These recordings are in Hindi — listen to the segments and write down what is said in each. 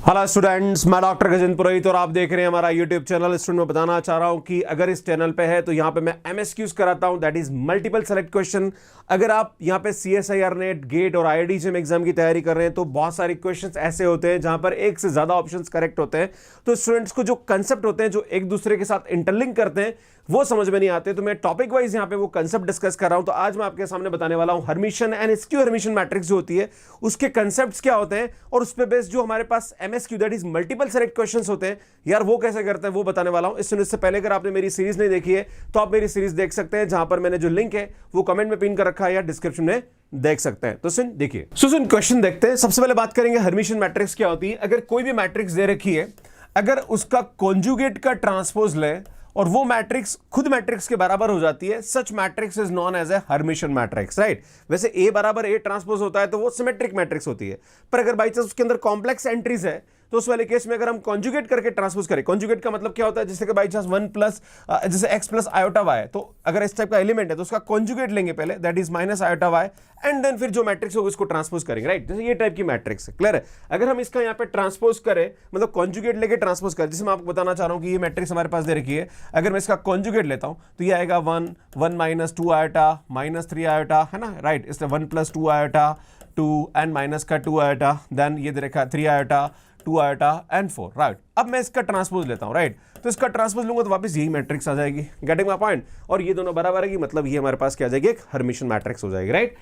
हेलो स्टूडेंट्स, मैं डॉक्टर गजेंद्र पुरोहित और आप देख रहे हैं हमारा यूट्यूब चैनल। स्टूडेंट मैं बताना चाह रहा हूं कि अगर इस चैनल पे है तो यहां पे मैं एमएसक्यूज कराता हूं, that is multiple select question. अगर आप यहां पे सीएसआईआर नेट, गेट और आईआईडी एग्जाम की तैयारी कर रहे हैं तो बहुत सारे क्वेश्चंस ऐसे होते हैं जहां पर एक से ज्यादा ऑप्शंस करेक्ट होते हैं। तो स्टूडेंट्स को जो कंसेप्ट होते हैं जो एक दूसरे के साथ इंटरलिंक करते हैं वो समझ में नहीं आते, तो मैं टॉपिक वाइज यहां पे वो कंसेप्ट डिस्कस कर रहा हूं। तो आज मैं आपके सामने बताने वाला हूं Hermitian and skew Hermitian matrix जो होती है उसके कंसेप्ट्स क्या होते हैं और उस पे बेस्ड जो हमारे पास MSQ that is multiple select questions होते हैं यार वो कैसे करते हैं वो बताने वाला हूं। इससे पहले अगर आपने मेरी सीरीज नहीं देखी है तो आप मेरी सीरीज देख सकते हैं, जहां पर मैंने जो लिंक है वो कमेंट में पिन कर रखा है या डिस्क्रिप्शन में देख सकते हैं। तो सुन देखिए, सुन क्वेश्चन देखते हैं। सबसे पहले बात करेंगे हर्मिशन मैट्रिक्स क्या होती है। अगर कोई भी मैट्रिक्स दे रखी है, अगर उसका कॉन्जुगेट का ट्रांसपोज ले और वो मैट्रिक्स खुद मैट्रिक्स के बराबर हो जाती है, such matrix is known as a Hermitian matrix, right. वैसे ए बराबर ए ट्रांसपोज होता है तो वो सिमेट्रिक मैट्रिक्स होती है, पर अगर बाई चांस उसके अंदर कॉम्प्लेक्स एंट्रीज है तो उस वाले केस में अगर हम कॉन्जुगेट करके ट्रांसपोज करें, कॉन्जुगेट का मतलब क्या होता है, जैसे कि बाई चांस वन प्लस जैसे एक्स प्लस आयोटा वाई, तो अगर इस टाइप का एलिमेंट है तो उसका कॉन्जुगेट लेंगे पहले, that is minus iota y, and then फिर जो मैट्रिक्स होगा उसको ट्रांसपोज करेंगे, राइट। जैसे ये टाइप की मैट्रिक्स है, क्लियर है। अगर हम इसका यहाँ पे ट्रांसपोज करें, मतलब कॉन्जुगेट लेके ट्रांसपोज करें, जैसे मैं आपको बताना चाह रहा हूं कि ये मैट्रिक्स हमारे पास दे रखी है, अगर मैं इसका कॉन्जुगेट लेता हूं तो ये आएगा one minus two iota minus three iota, है ना, राइट। इसलिए one plus two iota two and minus का टू आयोटा, देन ये दे रखा है three iota two iota and four, right. अब मैं इसका ट्रांसपोज लेता हूं, राइट, तो इसका ट्रांसपोज लूंगा तो वापस यही मैट्रिक्स आ जाएगी, गेटिंग माय पॉइंट। और ये दोनों बराबर है, मतलब ये हमारे पास क्या आ जाएगी, एक हर्मिशन मैट्रिक्स हो जाएगी, राइट।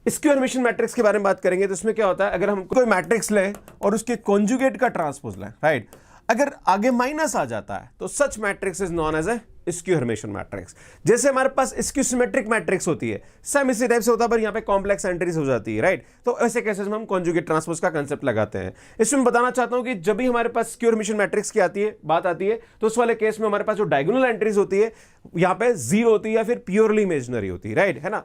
इसके हर्मिशन मैट्रिक्स के बारे में बात करेंगे तो इसमें क्या होता है, अगर हम कोई मैट्रिक्स लें और उसके कॉन्जुगेट का ट्रांसपोज लें, राइट, अगर आगे माइनस आ जाता है तो such matrix is known as a skew Hermitian matrix. जैसे हमारे पास स्क्यू सिमेट्रिक मैट्रिक्स होती है, सेम इसी टाइप से होता है पर यहां पे कॉम्प्लेक्स एंट्रीज हो जाती है, राइट। तो ऐसे केसेस में हम कॉन्जुगेट ट्रांसपोज का कंसेप्ट लगाते हैं। इसमें बताना चाहता हूं कि जब भी हमारे पास स्क्यू हर्मिशन मैट्रिक्स की बात आती है तो उस वाले केस में हमारे पास जो डायगोनल एंट्रीज होती है यहां पे जीरो होती है या फिर प्योरली इमेजिनरी होती है, राइट, है ना।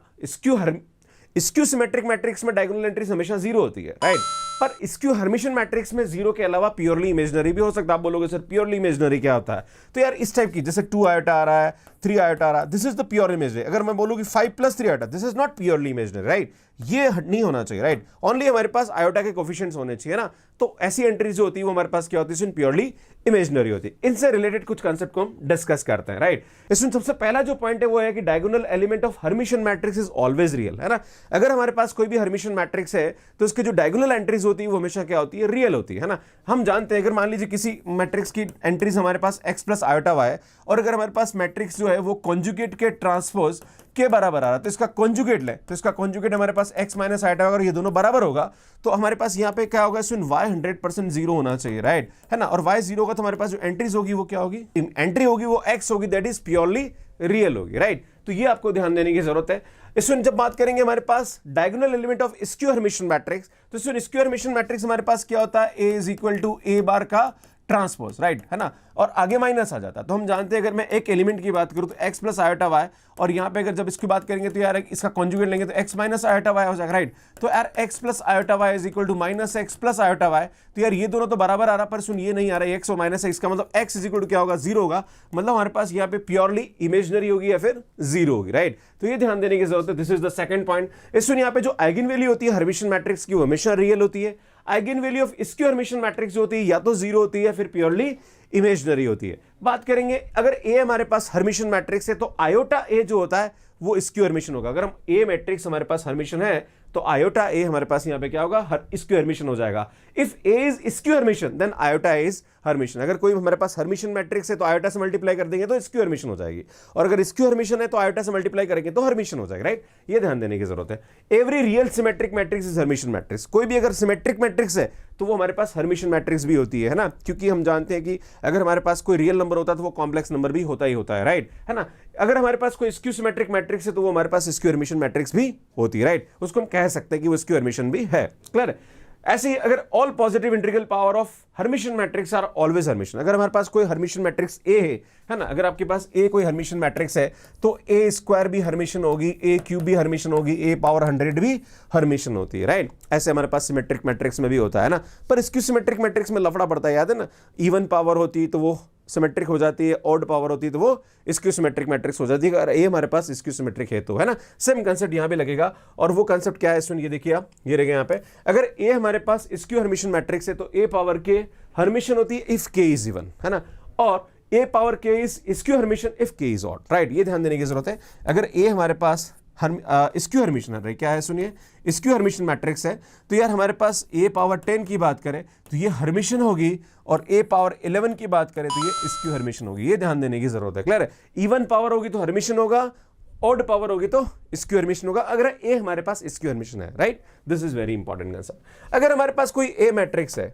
स्क्यू सिमेट्रिक मैट्रिक्स में डायगोनल एंट्रीज हमेशा जीरो होती है, राइट, पर स्क्यू हर्मिशन मैट्रिक्स में जीरो के अलावा प्योरली इमेजिनरी भी हो सकता है। आप बोलोगे सर प्योरली इमेजिनरी क्या होता है, तो यार इस टाइप की, जैसे टू आयोटा आ रहा है, थ्री आयोटा आ रहा है, this is the pure imaginary. अगर मैं बोलूं कि five plus three iota, this is not purely imaginary, right, ये नहीं होना चाहिए, राइट। ओनली हमारे पास आयोटा के कोफिशिएंट्स होने चाहिए ना, तो ऐसी एंट्रीज जो होती है वो हमारे पास क्या होती है, प्योरली इमेजिनरी होती है। इनसे रिलेटेड कुछ कंसेप्ट को हम डिस्कस करते हैं, राइट। इसमें सबसे पहला जो पॉइंट है वो है कि diagonal element of hermitian matrix is always real, है ना। अगर हमारे पास कोई भी हर्मिशन मैट्रिक्स है तो उसके जो डायगोनल एंट्रीज होती है वो हमेशा क्या होती है, रियल होती है ना। हम जानते हैं, अगर मान लीजिए किसी मैट्रिक्स की एंट्रीज हमारे पास एक्स प्लस आयोटा वाई और अगर हमारे पास मैट्रिक्स जो है वो कॉन्जुगेट के ट्रांसपोज के बराबर आ रहा है तो इसका कॉन्जुगेट ले, तो इसका कॉन्जुगेट हमारे पास x माइनस आयोटा अगर ये दोनों बराबर होगा तो हमारे पास यहाँ पे क्या होगा, इसमें y 100% जीरो होना चाहिए, राइट, है ना। और y जीरो होगा तो हमारे पास जो एंट्रीज होगी वो क्या होगी, एंट्री होगी वो x होगी, दैट इज प्योरली रियल होगी, राइट। तो ये आपको ध्यान देने की जरूरत है। इसमें जब बात करेंगे हमारे पास diagonal element of skew Hermitian matrix, तो इसमें स्क्यू हर्मिशन मैट्रिक्स हमारे पास क्या होता है, a is equal to a bar का ट्रांसपोज, राइट, है ना, और आगे माइनस आ जाता है। तो हम जानते हैं अगर मैं एक एलिमेंट की बात करूं तो x प्लस आयोटा वाई, और यहां पे अगर जब इसकी बात करेंगे तो यार इसका कॉन्जुगेट लेंगे तो x माइनस आयोटा वाई हो जाएगा, राइट। तो यार x plus iota y is equal to minus x plus iota y, तो यार ये दोनों तो बराबर आ रहा, पर सुन ये नहीं आ रहा है x और माइनस एक्स का, मतलब x इज इक्वल टू क्या होगा, जीरो होगा, मतलब हमारे पास यहाँ पे प्योरली इमेजिनरी होगी या फिर जीरो होगी, राइट। तो ये ध्यान देने की जरूरत है। This is the second point. इसमें यहाँ पे जो आइगन वैल्यू होती है हर्मिशन मैट्रिक्स की वो हमेशा रियल होती है। Eigen value of skew Hermitian matrix जो होती है या तो जीरो होती है या फिर प्योरली इमेजिनरी होती है। बात करेंगे अगर ए हमारे पास हर्मिशन मैट्रिक्स है तो आयोटा ए जो होता है वो स्क्यू हर्मिशन होगा। अगर हम ए मैट्रिक्स हमारे पास हर्मिशन है तो आयोटा ए हमारे पास यहां पे क्या होगा, स्क्यू हर्मिशन हो जाएगा। If A is skew hermitian then iota is hermitian. अगर कोई हमारे पास हर्मिशन मैट्रिक्स है तो आयोटा से मल्टीप्लाई कर देंगे तो स्क्यू हर्मिशन हो जाएगी, और अगर स्क्यू हर्मिशन है तो आयोटा से मल्टीप्लाई करेंगे तो हर्मिशन हो जाएगा, राइट। ये ध्यान देने की जरूरत है। Every real symmetric matrix is Hermitian matrix. कोई भी अगर सिमेट्रिक मैट्रिक्स है तो वो हमारे पास हर्मिशन मैट्रिक्स भी होती है ना, क्योंकि हम जानते हैं कि अगर हमारे पास कोई रियल नंबर होता है तो वो कॉम्प्लेक्स नंबर भी होता ही होता है, राइट, है ना। अगर हमारे पास कोई स्क्यू सिमेट्रिक मैट्रिक्स है तो वो हमारे पास स्क्यू हर्मिशन मैट्रिक्स भी होती है, राइट। उसको हम कह सकते हैं कि वो स्क्यू हर्मिशन भी है, क्लियर है। ऐसे ही अगर all positive integral power of hermitian matrix are always hermitian. अगर हमारे पास कोई हर्मिशन मैट्रिक्स ए है ना, अगर आपके पास ए कोई हर्मिशन मैट्रिक्स है तो ए स्क्वायर भी हर्मिशन होगी, ए क्यूब भी हर्मिशन होगी, ए पावर 100 भी हर्मिशन होती है, राइट। ऐसे हमारे पास सिमेट्रिक मैट्रिक्स में भी होता है ना, पर स्क्यू सिमेट्रिक मैट्रिक्स में लफड़ा पड़ता है, याद है ना। इवन पावर होती तो वो सिमेट्रिक हो जाती है, ऑड पावर होती है तो वो स्क्यू सिमेट्रिक मैट्रिक्स हो जाती है। अगर ए हमारे पास स्क्यू सिमेट्रिक है तो, है ना। सेम कंसेप्ट यहां पे लगेगा, और वो कंसेप्ट क्या है, सुन ये देखिए आप, ये रहेगा यहां पे। अगर ए हमारे पास स्क्यू हर्मिशन मैट्रिक्स है तो ए पावर के हर्मिशन होती है इफ के इज इवन, है ना, और ए पावर के इज स्क्यू हर्मिशन इफ के इज ऑड, राइट। ये ध्यान देने की जरूरत है। अगर ए हमारे पास स्क्यू हर्मिशन है, क्या है सुनिए, स्क्यू हर्मिशन मैट्रिक्स है, तो यार हमारे पास ए पावर 10 की बात करें तो ये हर्मिशन होगी, और ए पावर 11 की बात करें तो ये स्क्यू हर्मिशन होगी। ये ध्यान देने की जरूरत है, क्लियर है। इवन पावर होगी तो हर्मिशन होगा, ऑड पावर होगी तो स्क्यू हर्मिशन होगा, अगर ए हमारे पास स्क्यू हर्मिशन है, right. This is very important concept. अगर हमारे पास कोई ए मैट्रिक्स है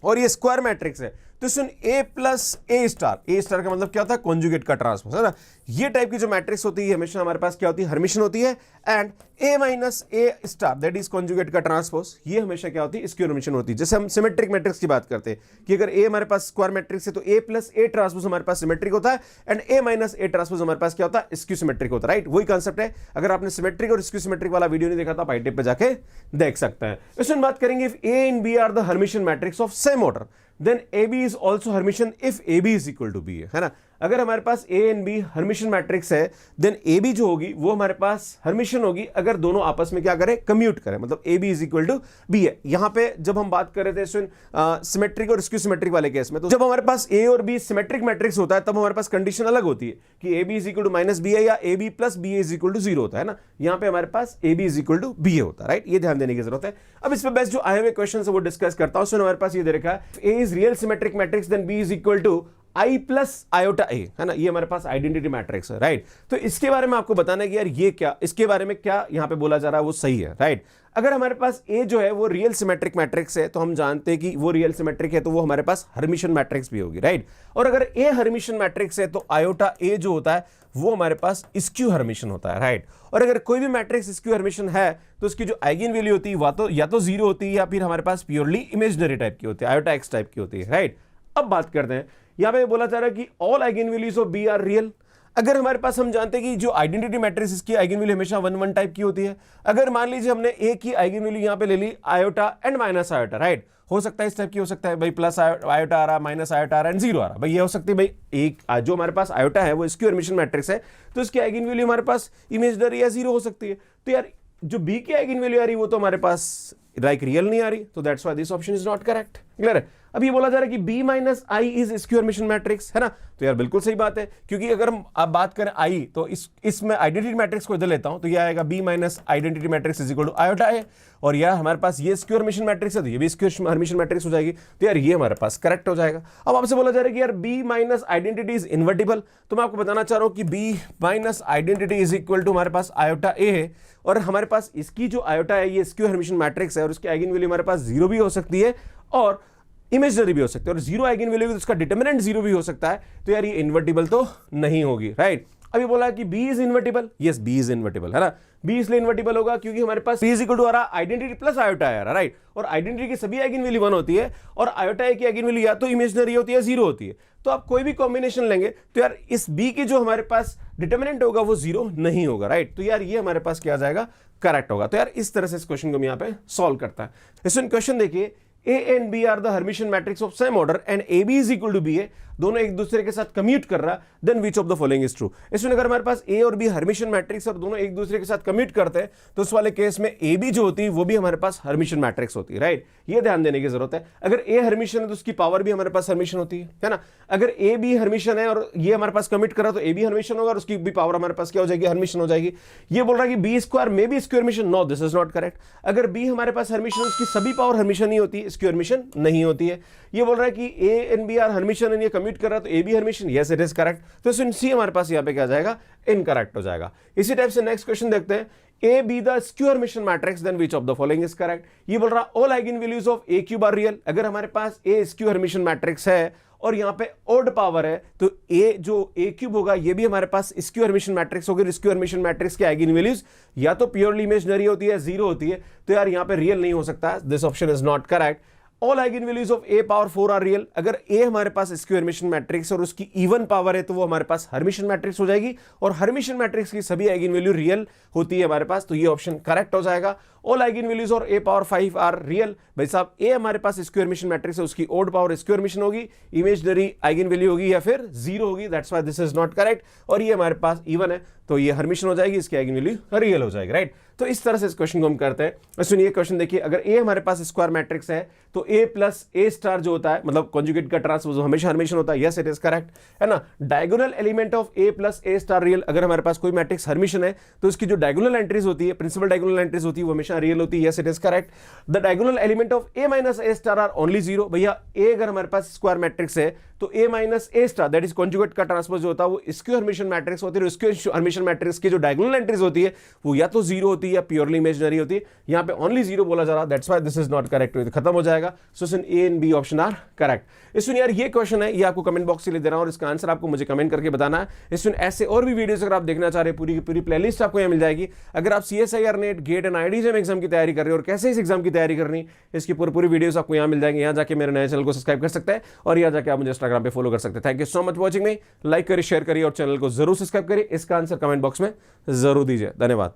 और ये स्क्वायर मैट्रिक्स है, तो सुन ए प्लस ए स्टार का मतलब क्या होता है, कॉन्जुगेट का ट्रांसपोज, है ना। ये टाइप की जो मैट्रिक्स होती है हमेशा हमारे पास क्या होती है, हर्मिशन होती है। And A minus A star that is conjugate का ट्रांसपोज, ये हमेशा क्या होती है, स्क्यू हर्मिशन होती है। जैसे हम सिमेट्रिक मैट्रिक्स की बात करते हैं कि अगर ए हमारे पास स्क्वायर मैट्रिक्स है तो ए प्लस ए ट्रांसपोज हमारे पास सिमेट्रिक होता है, and A minus A transpose हमारे पास क्या होता है, स्क्यू सिमेट्रिक होता है, राइट। वही कॉन्सेप्ट है। अगर आपने सिमेट्रिक और स्क्यू सिमेट्रिक वाला वीडियो नहीं देखा तो आप आईटेप पे जाके देख सकते हैं। इसमें बात करेंगे if A and B are the Hermitian matrix of same order then A B is also Hermitian if A B is equal to B, है ना। अगर हमारे पास A and B Hermitian matrix है देन ए बी जो होगी वो हमारे पास हर्मिशन होगी अगर दोनों आपस में क्या करें, कम्यूट करें, मतलब A B is equal to B है। यहां पे जब हम बात कर रहे थे सिमेट्रिक और स्क्यू सिमेट्रिक वाले केस में, तो जब हमारे पास ए और बी सिमेट्रिक मैट्रिक्स होता है तब हमारे पास कंडीशन अलग होती है कि A B is equal to minus B है या A B plus B is equal to 0 होता है ना। यहां पे हमारे पास A B is equal to B होता है, राइट। ये ध्यान देने की जरूरत है। अब इस पे बेस्ट जो आए हुए क्वेश्चन है वो डिस्कस करता हूं। हमारे पास ये दे रखा है A is real symmetric matrix then B is equal to I plus iota A, है ना। ये हमारे पास आइडेंटिटी मैट्रिक्स है, राइट। तो इसके बारे में आपको बताना है कि यार ये क्या, इसके बारे में क्या यहां पे बोला जा रहा है वो सही है, राइट। अगर हमारे पास ए जो है वो रियल सिमेट्रिक मैट्रिक्स है तो हम जानते हैं कि वो रियल सिमेट्रिक है तो वो हमारे पास हर्मिशन मैट्रिक्स भी होगी, राइट। और अगर ए हर्मिशन मैट्रिक्स है तो आयोटा ए जो होता है वो हमारे पास स्क्यू हर्मिशन होता है, राइट। और अगर कोई भी मैट्रिक्स स्क्यू हर्मिशन है तो उसकी जो आइगन वैल्यू होती है या तो 0 होती है या फिर हमारे पास प्योरली इमेजिनरी टाइप की होती है, आयोटा एक्स टाइप की होती है, राइट। अब बात करते हैं, यहां पे बोला जा रहा है कि all eigen values of B are real. अगर हमारे पास हम जानते हैं कि जो आइडेंटिटी मैट्रिक्स इसकी आइगन वैल्यू हमेशा 1 1 टाइप की होती है। अगर मान लीजिए हमने ए की आइगन वैल्यू यहां पे ले ली iota and minus iota, right. हो सकता है इस टाइप की हो सकता है भाई, प्लस आयोटा आ रहा, माइनस आयोटा आ रहा एंड 0 आ रहा, भाई ये हो सकती है भाई एक जो हमारे पास आयोटा है वो स्क्यू हर्मिशन मैट्रिक्स है तो इसकी आइगन वैल्यू हमारे पास इमेजिनरी या 0 हो सकती है। तो यार जो बी की आइगन वैल्यू आ रही वो तो हमारे पास लाइक रियल नहीं आ रही, तो that's why this option is not correct, clear है। अब ये बोला जा रहा है कि B minus I is skew Hermitian matrix, है ना। तो यार बिल्कुल सही बात है, क्योंकि अगर हम आप बात करें आई तो इसमें आइडेंटिटी मैट्रिक्स को इधर लेता हूं तो ये आएगा B minus identity matrix is equal to iota है, और यार हमारे पास ये स्क्यू हर्मिशन मैट्रिक्स है तो ये भी स्क्यू हर्मिशन मैट्रिक्स हो जाएगी, तो यार ये हमारे पास करेक्ट हो जाएगा। अब आपसे बोला जा रहा है कि यार B minus identity is invertible, तो मैं आपको बताना चाह रहा हूं कि B minus identity is equal to हमारे पास आयोटा ए है, और हमारे पास इसकी जो आयोटा है ये स्क्यू हर्मिशन मैट्रिक्स है और उसकी आइगन वैल्यू हमारे पास 0 भी हो सकती है और इमेजिनरी भी हो सकती है, और 0 आइगन वैल्यू तो उसका डिटरमिनेंट 0 भी हो सकता है, तो यार ये इन्वर्टिबल तो नहीं होगी, राइट। अभी बोला कि B is invertible, yes B is invertible, है ना। बी इसलिए इन्वर्टिबल होगा क्योंकि हमारे पास बी इज इक्वल टू आ रहा आइडेंटिटी प्लस आयोटा आ रहा, राइट। और आइडेंटिटी की सभी आइगन वैल्यू 1 होती है और आयोटा की आइगन वैल्यू या तो इमेजिनरी होती है 0 होती है, तो आप कोई भी कॉम्बिनेशन लेंगे तो यार इस बी की जो हमारे पास डिटरमिनेंट होगा वो 0 नहीं होगा, राइट। तो यार ये हमारे पास क्या आ जाएगा, करेक्ट होगा। तो यार इस तरह से इस क्वेश्चन को हम यहाँ पे सॉल्व करता है। इसमें क्वेश्चन देखिए, A and B are the Hermitian matrix of same order and AB is equal to BA, दोनों एक दूसरे के साथ कम्यूट कर रहा, then which of the following is true. इसमें अगर हमारे पास ए और बी हर्मिशन मैट्रिक्स और दोनों एक दूसरे के साथ कम्यूट करते हैं तो उस वाले केस में ए बी जो होती है वो भी हमारे पास हर्मिशन मैट्रिक्स होती है, राइट। ये ध्यान देने की जरूरत है। अगर ए हर्मिशन है तो उसकी पावर भी हमारे पास हर्मिशन होती है ना। अगर ए बी हर्मिशन है और ये हमारे पास कमिट कर रहा तो ए बी हर्मिशन होगा और उसकी भी पावर हमारे पास क्या हो जाएगी, हर्मिशन हो जाएगी। ये बोल रहा है कि बी स्क्वायर में भी square hermitian, no this is not correct. अगर बी हमारे पास हर्मिशन उसकी सभी पावर हर्मिशन ही होती है, स्क्वायर हर्मिशन नहीं होती है। ये बोल रहा है कि A and B are hermitian and ये कमिट कर रहा तो A B hermitian, yes it is correct. तो सी हमारे पास यहां पे क्या जाएगा, इनकरेक्ट हो जाएगा। इसी टाइप से नेक्स्ट क्वेश्चन देखते हैं, A B the skew Hermitian matrix then which of the following is correct. ये बोल रहा all eigen values of A cube are real. अगर हमारे पास ए स्क्यू हर्मिशन मैट्रिक्स है और यहां पे ओड पावर है तो ए जो ए क्यूब होगा ये भी हमारे पास स्क्यू हर्मिशन मैट्रिक्स होगी। स्क्यू हर्मिशन मैट्रिक्स के आइगन वैल्यूज या तो प्योरली इमेजिनरी होती है, 0 होती है, तो यार यहां पे रियल नहीं हो सकता। This option is not correct. All eigen values of A power 4 are real. अगर ए हमारे पास स्क्यू हर्मिशन मैट्रिक्स और उसकी इवन पावर है तो वो हमारे पास हर्मिशन मैट्रिक्स हो जाएगी और हर्मिशन मैट्रिक्स की सभी आइगन वैल्यू रियल होती है हमारे पास, तो ये ऑप्शन करेक्ट हो जाएगा। ऑल आइगन वैल्यूज और ए पावर 5 आर रियल। भाई साहब ए हमारे पास स्क्यू हर्मिशन मैट्रिक्स है, उसकी ओड पावर स्क्यू हर्मिशन होगी, इमेजिनरी आइगन वैल्यू होगी या फिर 0 होगी, that's why this is not correct. और ये हमारे पास इवन है तो ये हर्मिशन हो जाएगी, इसकी आइगन वैल्यू रियल हो जाएगी, राइट। तो इस तरह से इस क्वेश्चन को हम करते हैं। सुनिए क्वेश्चन देखिए, अगर ए हमारे पास स्क्वायर मैट्रिक्स है तो ए प्लस ए स्टार जो होता है, मतलब कॉन्जुगेट का ट्रांसपोज हमेशा हर्मिशियन होता है। यस इट इज करेक्ट, है ना। Diagonal element of A plus A star real, अगर हमारे पास कोई मैट्रिक्स हर्मिशियन है तो इसकी जो डायगोनल एंट्रीज होती है, प्रिंसिपल डायगोनल एंट्रीज होती है, वो हमेशा रियल होती है। Yes it is correct. The diagonal element of A minus A star are only zero, भैया ए अगर हमारे पास स्क्वायर मैट्रिक्स है तो A minus A star that is conjugate का ट्रांसपोज जो होता है वो स्क्वायर हर्मिशियन मैट्रिक्स होती है। स्क्वायर हर्मिशियन मैट्रिक्स की जो डायगोनल एंट्रीज होती है वो या तो जीरो होती है या प्योरली इमेजिनरी होती है। यहां पे ओनली जीरो बोला जा रहा है, that's why this is not correct, खत्म हो जाएगा। So option A and B option are correct. इसमें यार ये क्वेश्चन है, ये आपको कमेंट बॉक्स से ले दे रहा हूं और इसका आंसर आपको मुझे कमेंट करके बताना है। इसमें ऐसे और भी वीडियोस अगर आप देखना चाह रहे हैं, पूरी की पूरी प्लेलिस्ट आपको यहां मिल जाएगी। अगर आप CSIR NET GATE and IDM exam की तैयारी कर रहे हो और कैसे इस एग्जाम की तैयारी करनी, इसकी पूरी वीडियोस आपको यहां मिल जाएंगे। यहां जाके मेरे नए चैनल को सब्सक्राइब कर सकते हैं और यहां जाके आप मुझे इंस्टाग्राम पे फॉलो कर सकते हैं। Thank you so much watching me, like करिए, शेयर करिए और चैनल को जरूर सब्सक्राइब करिए। इसका आंसर कमेंट बॉक्स में जरूर दीजिए। धन्यवाद।